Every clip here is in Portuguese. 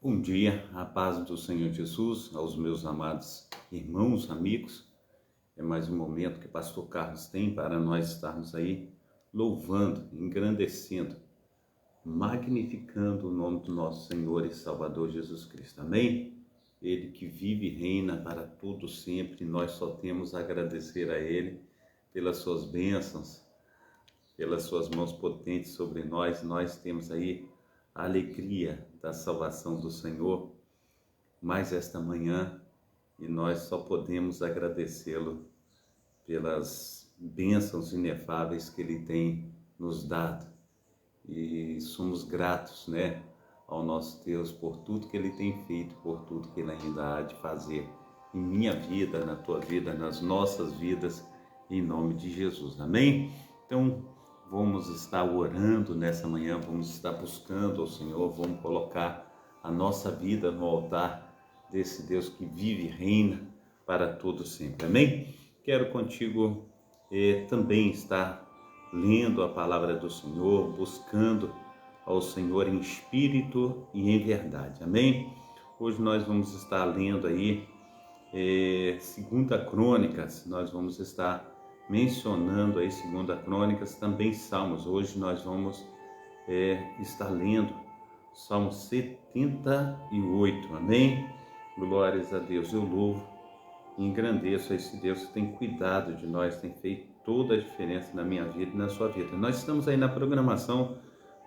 Bom dia, a paz do Senhor Jesus, aos meus amados irmãos, amigos. É mais um momento que o pastor Carlos tem para nós estarmos aí louvando, engrandecendo, magnificando o nome do nosso Senhor e Salvador Jesus Cristo. Amém? Ele que vive e reina para todo sempre, nós só temos a agradecer a Ele pelas suas bênçãos, pelas suas mãos potentes sobre nós temos aí a alegria da salvação do Senhor mais esta manhã e nós só podemos agradecê-lo pelas bênçãos inefáveis que Ele tem nos dado e somos gratos, ao nosso Deus por tudo que Ele tem feito, por tudo que Ele ainda há de fazer em minha vida, na tua vida, nas nossas vidas, em nome de Jesus, amém? Então, vamos estar orando nessa manhã, vamos estar buscando ao Senhor, vamos colocar a nossa vida no altar desse Deus que vive e reina para todo sempre, amém? Quero contigo também estar lendo a palavra do Senhor, buscando ao Senhor em espírito e em verdade, amém? Hoje nós vamos estar lendo aí 2 Crônicas, nós vamos estar mencionando aí 2 Crônicas, também Salmos. Hoje nós vamos estar lendo Salmo 78, amém? Glórias a Deus, eu louvo e engrandeço a esse Deus que tem cuidado de nós, tem feito toda a diferença na minha vida e na sua vida. Nós estamos aí na programação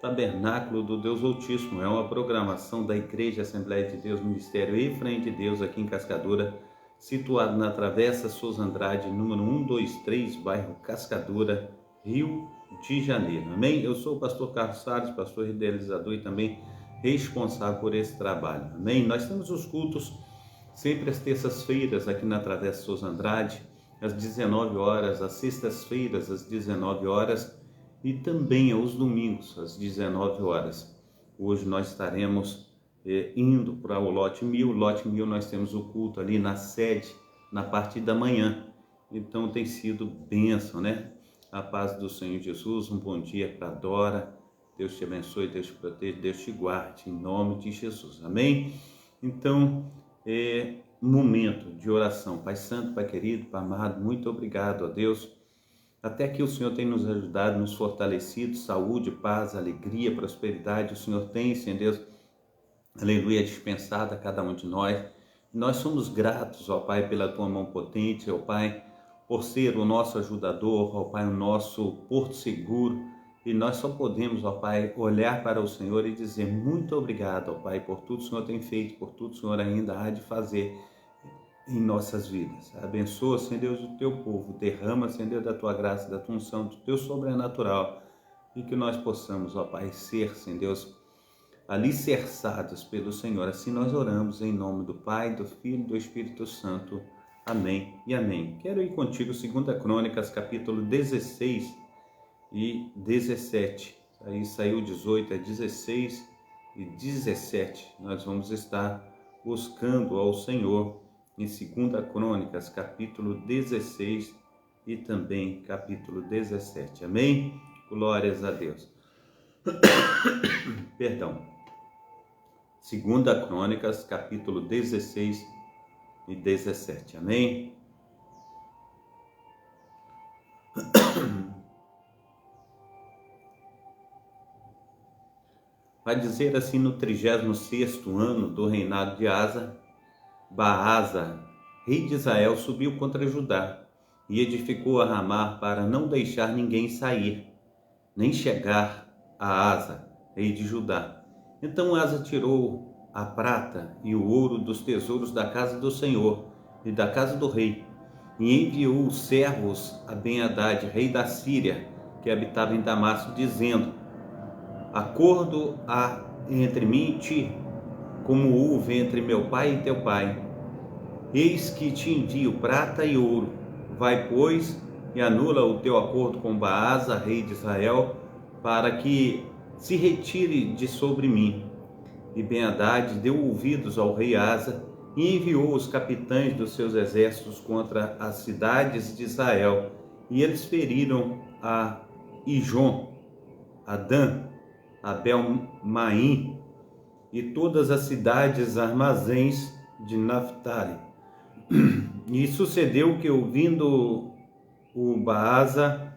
Tabernáculo do Deus Altíssimo, é uma programação da Igreja Assembleia de Deus, Ministério Efraim de Deus, aqui em Cascadura, situado na Travessa Souza Andrade, número 123, bairro Cascadura, Rio de Janeiro, amém? Eu sou o pastor Carlos Salles, pastor idealizador e também responsável por esse trabalho, amém? Nós temos os cultos sempre às terças-feiras aqui na Travessa Souza Andrade, às 19 horas, às sextas-feiras às 19 horas e também aos domingos às 19 horas. Hoje nós estaremos indo para o lote 1000, nós temos o culto ali na sede, na parte da manhã, então tem sido bênção, A paz do Senhor Jesus, um bom dia para Dora, Deus te abençoe, Deus te proteja, Deus te guarde, em nome de Jesus, amém? Então, momento de oração. Pai Santo, Pai querido, Pai amado, muito obrigado a Deus, até aqui o Senhor tem nos ajudado, nos fortalecido, saúde, paz, alegria, prosperidade, o Senhor tem, Senhor Deus, aleluia, dispensado a cada um de nós. Nós somos gratos, ó Pai, pela tua mão potente, ó Pai, por ser o nosso ajudador, ó Pai, o nosso porto seguro. E nós só podemos, ó Pai, olhar para o Senhor e dizer muito obrigado, ó Pai, por tudo que o Senhor tem feito, por tudo que o Senhor ainda há de fazer em nossas vidas. Abençoa, Senhor Deus, o teu povo. Derrama, Senhor Deus, da tua graça, da tua unção, do teu sobrenatural. E que nós possamos, ó Pai, ser, Senhor Deus, alicerçados pelo Senhor. Assim nós oramos em nome do Pai, do Filho e do Espírito Santo. Amém e amém. Quero ir contigo 2 Crônicas, capítulo 16 e 17. Aí saiu 18, 16 e 17. Nós vamos estar buscando ao Senhor em 2 Crônicas, capítulo 16 e também capítulo 17. Amém? Glórias a Deus. Perdão. 2 Crônicas, capítulo 16 e 17. Amém? Vai dizer assim: no 36º ano do reinado de Asa, Baasa, rei de Israel, subiu contra Judá e edificou a Ramá para não deixar ninguém sair, nem chegar a Asa, rei de Judá. Então Asa tirou a prata e o ouro dos tesouros da casa do Senhor e da casa do rei, e enviou os servos a Ben-Hadad, rei da Síria, que habitava em Damasco, dizendo: acordo há entre mim e ti, como houve entre meu pai e teu pai. Eis que te envio prata e ouro. Vai, pois, e anula o teu acordo com Baasa, rei de Israel, para que se retire de sobre mim. E Ben-Hadad deu ouvidos ao rei Asa e enviou os capitães dos seus exércitos contra as cidades de Israel. E eles feriram a Ijon, a Dan, a Belmaim, e todas as cidades armazéns de Naphtali. E sucedeu que, ouvindo o Baasa,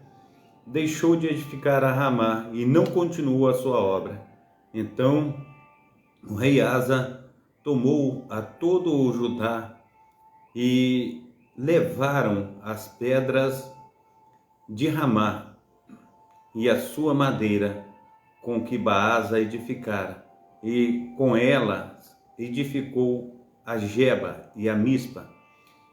deixou de edificar a Ramá e não continuou a sua obra. Então o rei Asa tomou a todo o Judá e levaram as pedras de Ramá e a sua madeira com que Baasa edificara, e com elas edificou a Geba e a Mispa.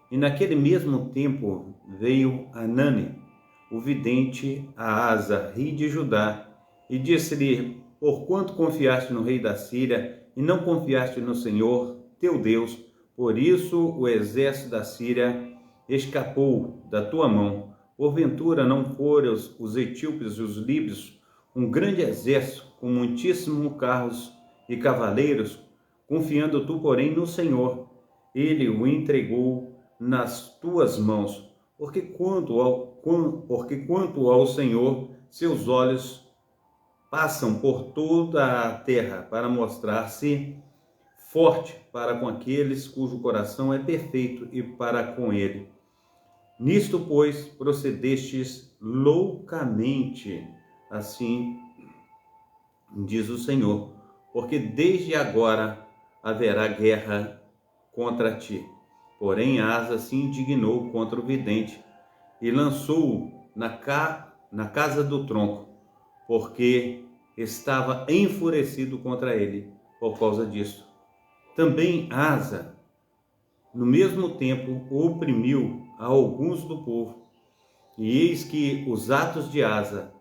E naquele mesmo tempo veio Anani, o vidente, a Asa, rei de Judá, e disse-lhe: porquanto confiaste no rei da Síria e não confiaste no Senhor teu Deus, por isso o exército da Síria escapou da tua mão. Porventura não foram os etíopes e os líbios um grande exército com muitíssimos carros e cavaleiros? Confiando tu, porém, no Senhor, ele o entregou nas tuas mãos. Porque quanto ao Senhor, seus olhos passam por toda a terra para mostrar-se forte para com aqueles cujo coração é perfeito e para com ele. Nisto, pois, procedestes loucamente, assim diz o Senhor, porque desde agora haverá guerra contra ti. Porém, Asa se indignou contra o vidente e lançou-o na casa do tronco, porque estava enfurecido contra ele por causa disso. Também Asa, no mesmo tempo, oprimiu a alguns do povo. E eis que os atos de Asa,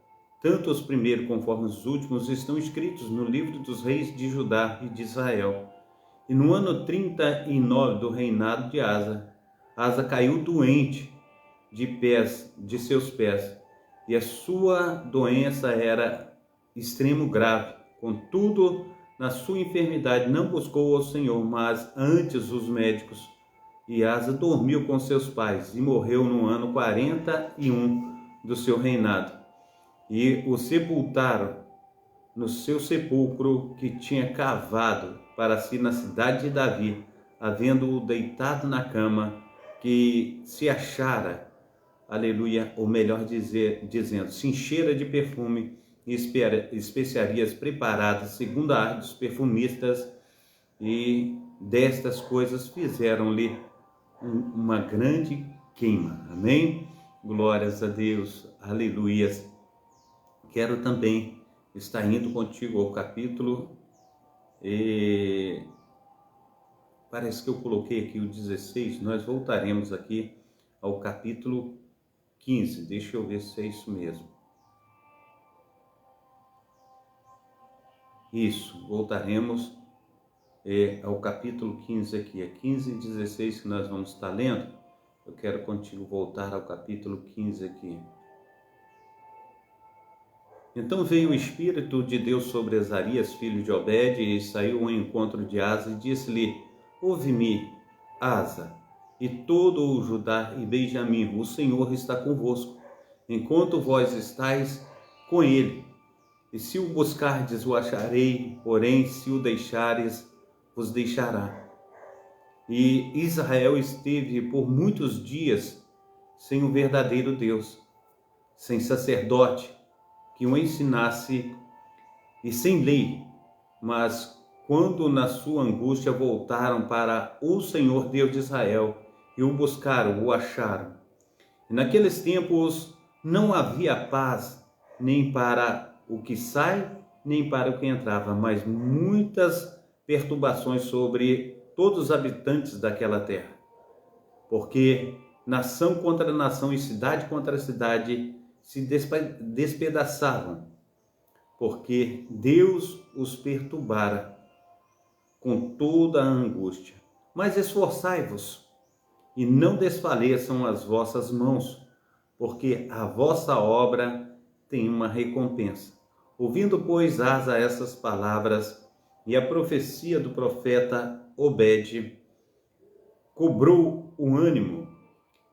tanto os primeiros conforme os últimos, estão escritos no livro dos reis de Judá e de Israel. E no ano 39 do reinado de Asa, Asa caiu doente de seus pés, e a sua doença era extremo grave. Contudo, na sua enfermidade não buscou ao Senhor, mas antes os médicos. E Asa dormiu com seus pais e morreu no ano 41 do seu reinado. E o sepultaram no seu sepulcro que tinha cavado para si na cidade de Davi, havendo-o deitado na cama que se achara, aleluia, ou melhor dizendo, se enchera de perfume e especiarias preparadas segundo a arte dos perfumistas, e destas coisas fizeram-lhe uma grande queima. Amém? Glórias a Deus, aleluias. Quero também estar indo contigo ao capítulo, parece que eu coloquei aqui o 16, nós voltaremos aqui ao capítulo 15, deixa eu ver se é isso mesmo. Isso, voltaremos ao capítulo 15 aqui, é 15 e 16 que nós vamos estar lendo. Eu quero contigo voltar ao capítulo 15 aqui. Então veio o Espírito de Deus sobre Azarias, filho de Obed, e saiu ao encontro de Asa e disse-lhe: ouve-me, Asa, e todo o Judá e Benjamim, o Senhor está convosco, enquanto vós estáis com ele. E se o buscardes, o acharei, porém, se o deixares, vos deixará. E Israel esteve por muitos dias sem o verdadeiro Deus, sem sacerdote que o ensinasse e sem lei, mas quando na sua angústia voltaram para o Senhor Deus de Israel e o buscaram, o acharam. E naqueles tempos não havia paz nem para o que sai, nem para o que entrava, mas muitas perturbações sobre todos os habitantes daquela terra, porque nação contra nação e cidade contra cidade se despedaçavam, porque Deus os perturbara com toda a angústia. Mas esforçai-vos e não desfaleçam as vossas mãos, porque a vossa obra tem uma recompensa. Ouvindo, pois, Asa essas palavras e a profecia do profeta Obed, cobrou o ânimo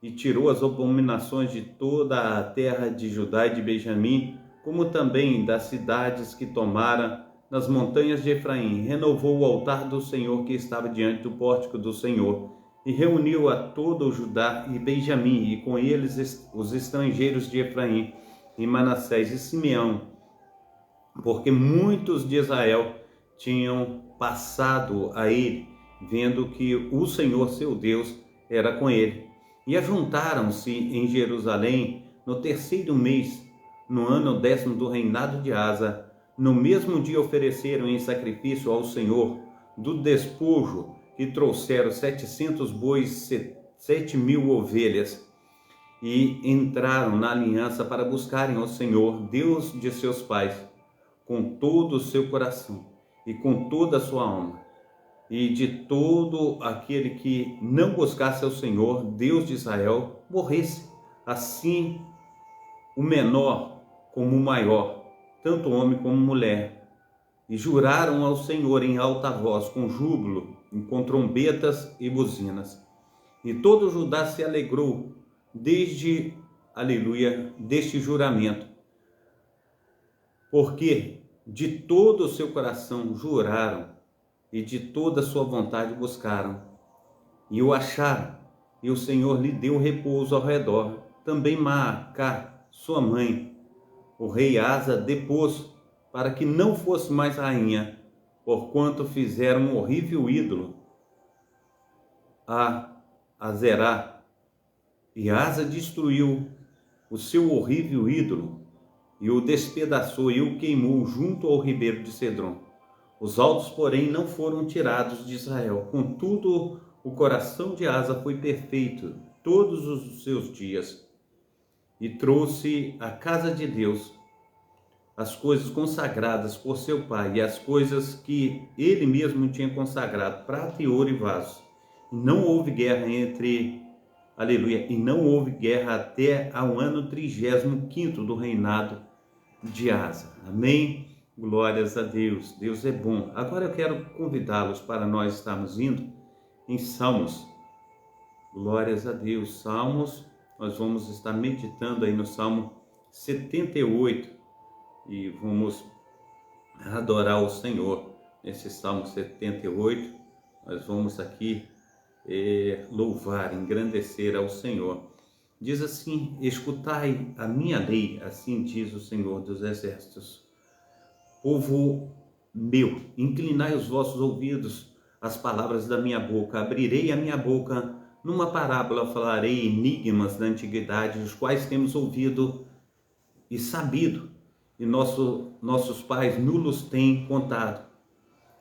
e tirou as abominações de toda a terra de Judá e de Benjamim, como também das cidades que tomara nas montanhas de Efraim, renovou o altar do Senhor que estava diante do pórtico do Senhor, e reuniu a todo o Judá e Benjamim, e com eles os estrangeiros de Efraim, e Manassés e Simeão, porque muitos de Israel tinham passado a ele, vendo que o Senhor seu Deus era com ele. E ajuntaram-se em Jerusalém no 3º mês, no ano 10º do reinado de Asa. No mesmo dia ofereceram em sacrifício ao Senhor do despojo que trouxeram 700 bois, 7.000 ovelhas, e entraram na aliança para buscarem ao Senhor, Deus de seus pais, com todo o seu coração e com toda a sua alma. E de todo aquele que não buscasse ao Senhor, Deus de Israel, morresse. Assim, o menor como o maior, tanto homem como mulher. E juraram ao Senhor em alta voz, com júbilo, com trombetas e buzinas. E todo Judá se alegrou deste juramento, porque de todo o seu coração juraram e de toda a sua vontade buscaram, e o acharam, e o Senhor lhe deu repouso ao redor. Também Maacá, sua mãe, o rei Asa, depôs, para que não fosse mais rainha, porquanto fizeram um horrível ídolo a Azerá. E Asa destruiu o seu horrível ídolo, e o despedaçou e o queimou junto ao ribeiro de Cedron. Os altos, porém, não foram tirados de Israel. Contudo, o coração de Asa foi perfeito todos os seus dias, e trouxe à casa de Deus as coisas consagradas por seu pai, e as coisas que ele mesmo tinha consagrado, prata e ouro e vasos. E não houve guerra e não houve guerra até ao ano 35º do reinado de Asa. Amém? Glórias a Deus. Deus é bom. Agora eu quero convidá-los para nós estarmos indo em Salmos. Glórias a Deus. Salmos, nós vamos estar meditando aí no Salmo 78 e vamos adorar o Senhor. Nesse Salmo 78, nós vamos aqui louvar, engrandecer ao Senhor. Diz assim: escutai a minha lei, assim diz o Senhor dos exércitos. Povo meu, inclinai os vossos ouvidos às palavras da minha boca. Abrirei a minha boca, numa parábola falarei enigmas da antiguidade, os quais temos ouvido e sabido, e nossos pais nulos têm contado.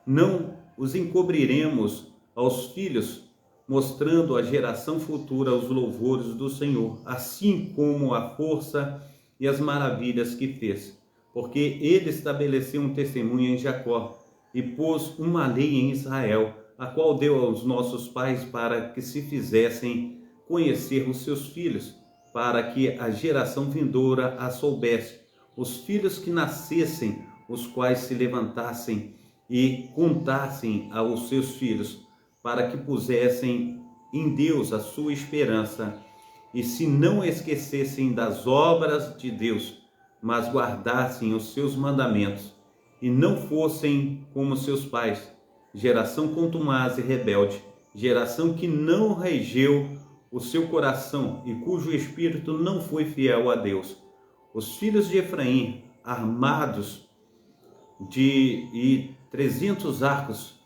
Não os encobriremos aos filhos, mostrando à geração futura os louvores do Senhor, assim como a força e as maravilhas que fez. Porque ele estabeleceu um testemunho em Jacó e pôs uma lei em Israel, a qual deu aos nossos pais para que se fizessem conhecer os seus filhos, para que a geração vindoura a soubesse, os filhos que nascessem, os quais se levantassem e contassem aos seus filhos, para que pusessem em Deus a sua esperança e se não esquecessem das obras de Deus, mas guardassem os seus mandamentos e não fossem como seus pais, geração contumaz e rebelde, geração que não regeu o seu coração e cujo espírito não foi fiel a Deus. Os filhos de Efraim, armados de 300 arcos,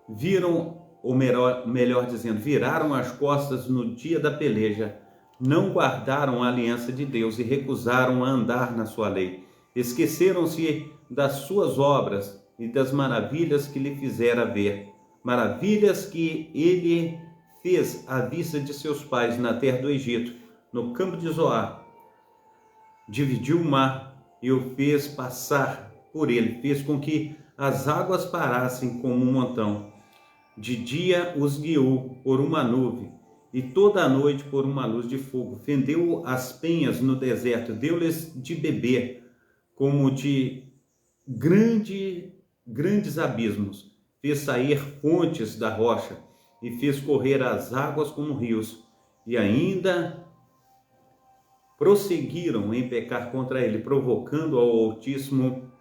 viram, ou melhor dizendo, viraram as costas no dia da peleja, não guardaram a aliança de Deus e recusaram a andar na sua lei. Esqueceram-se das suas obras e das maravilhas que lhe fizera ver, maravilhas que ele fez à vista de seus pais na terra do Egito, no campo de Zoar. Dividiu o mar e o fez passar por ele, fez com que as águas parassem como um montão. De dia os guiou por uma nuvem, e toda a noite por uma luz de fogo. Fendeu as penhas no deserto, deu-lhes de beber como de grandes abismos. Fez sair fontes da rocha e fez correr as águas como rios. E ainda prosseguiram em pecar contra ele, provocando ao Altíssimo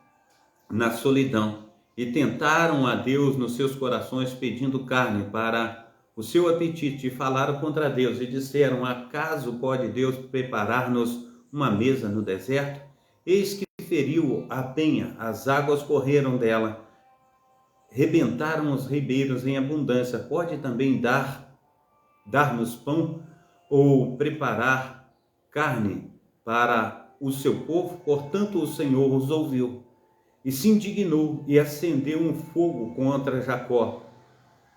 na solidão. e tentaram a Deus nos seus corações pedindo carne para o seu apetite, e falaram contra Deus e disseram: acaso pode Deus preparar-nos uma mesa no deserto? Eis que feriu a penha, as águas correram dela, rebentaram os ribeiros em abundância. Pode também dar-nos pão ou preparar carne para o seu povo? Portanto, o Senhor os ouviu e se indignou e acendeu um fogo contra Jacó,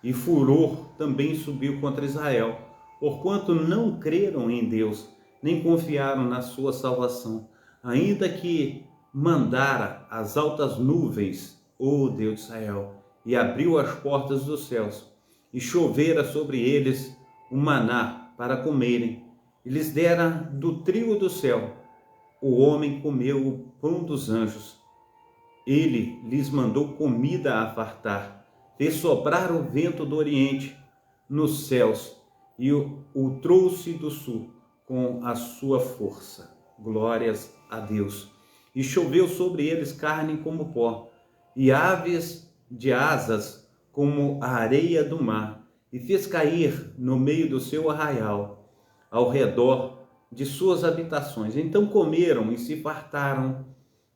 e furor também subiu contra Israel, porquanto não creram em Deus, nem confiaram na sua salvação. Ainda que mandara as altas nuvens, ó Deus de Israel, e abriu as portas dos céus, e chovera sobre eles o maná para comerem, e lhes dera do trigo do céu. O homem comeu o pão dos anjos. Ele lhes mandou comida a fartar, fez soprar o vento do oriente nos céus, e o trouxe do sul com a sua força. Glórias a Deus. E choveu sobre eles carne como pó, e aves de asas como a areia do mar, e fez cair no meio do seu arraial, ao redor de suas habitações. Então comeram e se fartaram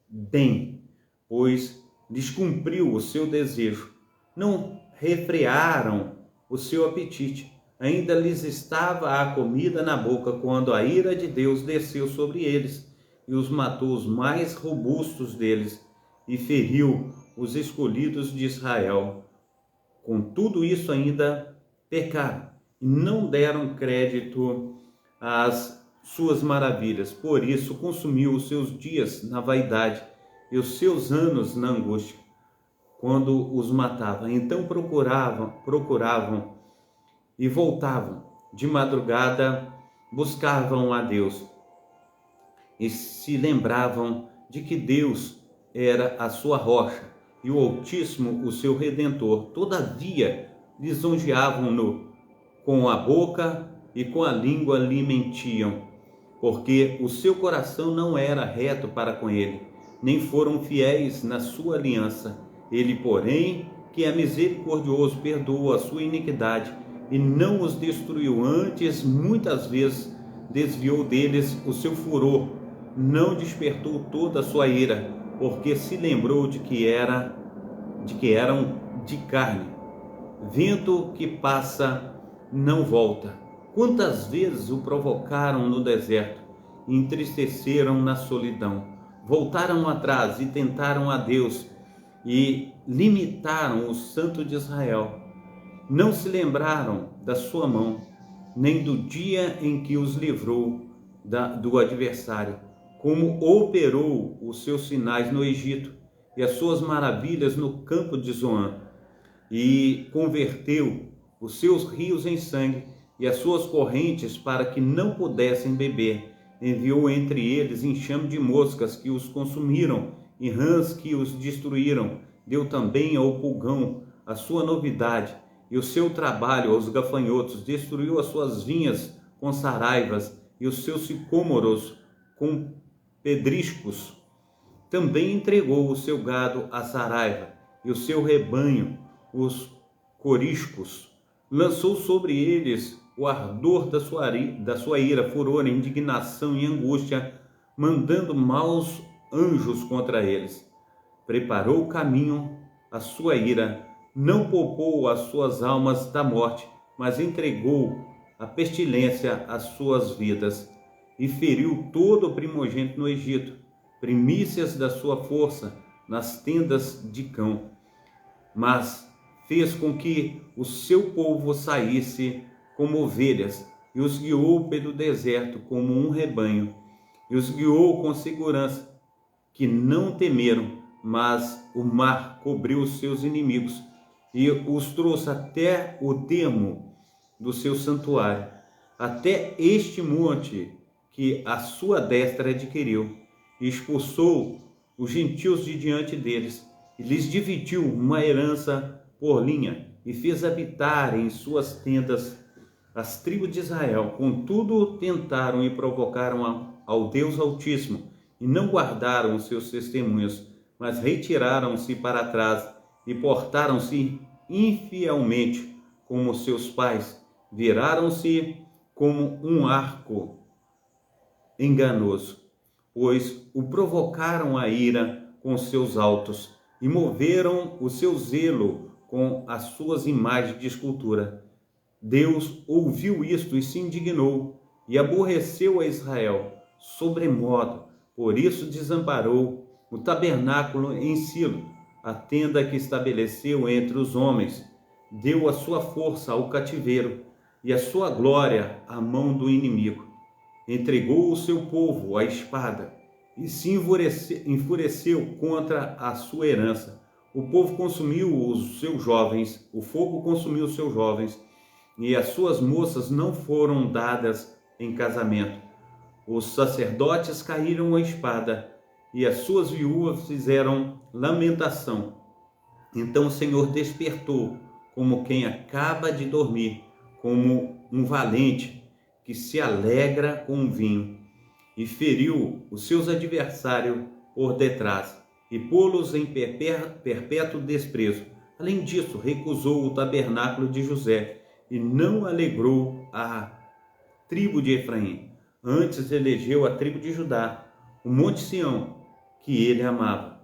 bem, pois lhes cumpriu o seu desejo. Não refrearam o seu apetite. Ainda lhes estava a comida na boca, quando a ira de Deus desceu sobre eles, e os matou os mais robustos deles, e feriu os escolhidos de Israel. Com tudo isso ainda pecaram, e não deram crédito às suas maravilhas. Por isso consumiu os seus dias na vaidade, e os seus anos na angústia, quando os matava. Então procuravam e voltavam de madrugada, buscavam a Deus e se lembravam de que Deus era a sua rocha e o Altíssimo o seu Redentor. Todavia lisonjeavam-no com a boca e com a língua lhe mentiam, porque o seu coração não era reto para com ele, nem foram fiéis na sua aliança. Ele, porém, que é misericordioso, perdoou a sua iniquidade e não os destruiu. Antes, muitas vezes, desviou deles o seu furor, não despertou toda a sua ira, porque se lembrou de que eram de carne. Vento que passa não volta. Quantas vezes o provocaram no deserto, e entristeceram na solidão. Voltaram atrás e tentaram a Deus, e limitaram o Santo de Israel. Não se lembraram da sua mão, nem do dia em que os livrou do adversário, como operou os seus sinais no Egito e as suas maravilhas no campo de Zoan, e converteu os seus rios em sangue e as suas correntes para que não pudessem beber. Enviou entre eles enxame de moscas que os consumiram e rãs que os destruíram. Deu também ao pulgão a sua novidade e o seu trabalho aos gafanhotos. Destruiu as suas vinhas com saraivas e os seus sicômoros com pedriscos. Também entregou o seu gado à saraiva e o seu rebanho os coriscos. Lançou sobre eles o ardor da sua ira, furor, indignação e angústia, mandando maus anjos contra eles. Preparou o caminho à sua ira, não poupou as suas almas da morte, mas entregou a pestilência às suas vidas, e feriu todo o primogênito no Egito, primícias da sua força nas tendas de Cão. Mas fez com que o seu povo saísse como ovelhas, e os guiou pelo deserto como um rebanho, e os guiou com segurança, que não temeram, mas o mar cobriu os seus inimigos, e os trouxe até o termo do seu santuário, até este monte que a sua destra adquiriu, e expulsou os gentios de diante deles, e lhes dividiu uma herança por linha, e fez habitar em suas tendas as tribos de Israel. Contudo, tentaram e provocaram ao Deus Altíssimo, e não guardaram os seus testemunhos, mas retiraram-se para trás e portaram-se infielmente como seus pais, viraram-se como um arco enganoso, pois o provocaram a ira com seus altos e moveram o seu zelo com as suas imagens de escultura. Deus ouviu isto e se indignou e aborreceu a Israel sobremodo, por isso desamparou o tabernáculo em Silo, a tenda que estabeleceu entre os homens, deu a sua força ao cativeiro e a sua glória à mão do inimigo. Entregou o seu povo à espada e se enfureceu contra a sua herança. O povo consumiu os seus jovens, o fogo consumiu os seus jovens, e as suas moças não foram dadas em casamento. Os sacerdotes caíram à espada, e as suas viúvas fizeram lamentação. Então o Senhor despertou, como quem acaba de dormir, como um valente que se alegra com um vinho, e feriu os seus adversários por detrás, e pô-los em perpétuo desprezo. Além disso, recusou o tabernáculo de José, e não alegrou a tribo de Efraim. Antes elegeu a tribo de Judá, o monte Sião, que ele amava,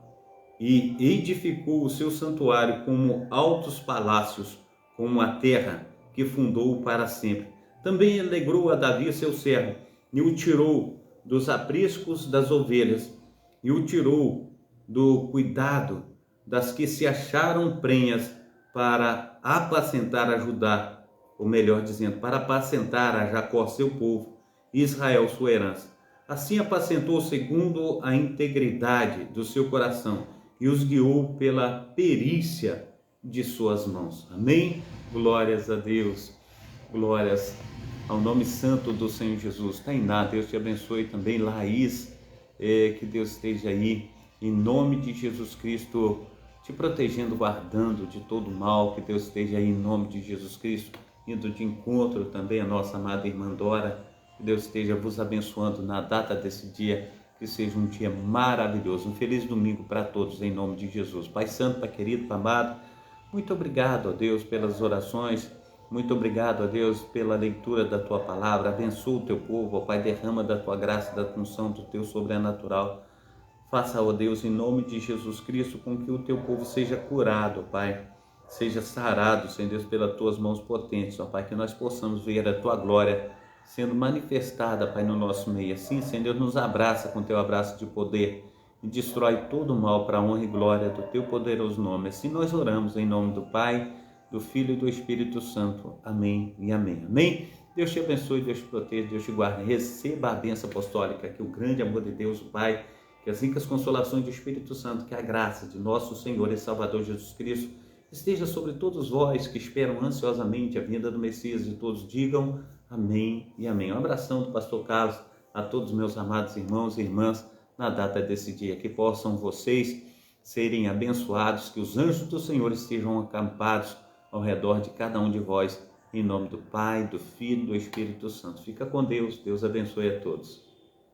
e edificou o seu santuário como altos palácios, como a terra que fundou para sempre. Também alegrou a Davi, seu servo, e o tirou dos apriscos das ovelhas, e o tirou do cuidado das que se acharam prenhas, para apacentar a Judá, ou melhor dizendo, para apacentar a Jacó, seu povo, e Israel, sua herança. Assim apacentou segundo a integridade do seu coração, e os guiou pela perícia de suas mãos. Amém? Glórias a Deus. Glórias ao nome santo do Senhor Jesus. Tainá, Deus te abençoe também. Laís, que Deus esteja aí, em nome de Jesus Cristo, te protegendo, guardando de todo mal. Que Deus esteja aí, em nome de Jesus Cristo, indo de encontro também a nossa amada irmã Dora. Que Deus esteja vos abençoando na data desse dia, que seja um dia maravilhoso. Um feliz domingo para todos, em nome de Jesus. Pai Santo, Pai querido, Pai amado, muito obrigado, ó Deus, pelas orações. Muito obrigado, ó Deus, pela leitura da Tua palavra. Abençoa o Teu povo, ó Pai, derrama da Tua graça, da unção do Teu sobrenatural. Faça, ó Deus, em nome de Jesus Cristo, com que o Teu povo seja curado, ó Pai. Seja sarado, Senhor Deus, pelas Tuas mãos potentes, ó Pai, que nós possamos ver a Tua glória sendo manifestada, Pai, no nosso meio. Assim, Senhor Deus, nos abraça com Teu abraço de poder e destrói todo o mal para a honra e glória do Teu poderoso nome. Assim nós oramos em nome do Pai, do Filho e do Espírito Santo. Amém e amém. Amém? Deus te abençoe, Deus te proteja, Deus te guarde. Receba a bênção apostólica, que o grande amor de Deus, o Pai, que as ricas consolações do Espírito Santo, que a graça de nosso Senhor e Salvador Jesus Cristo esteja sobre todos vós que esperam ansiosamente a vinda do Messias, e todos digam amém e amém. Um abração do pastor Carlos a todos meus amados irmãos e irmãs na data desse dia. Que possam vocês serem abençoados, que os anjos do Senhor estejam acampados ao redor de cada um de vós, em nome do Pai, do Filho e do Espírito Santo. Fica com Deus, Deus abençoe a todos.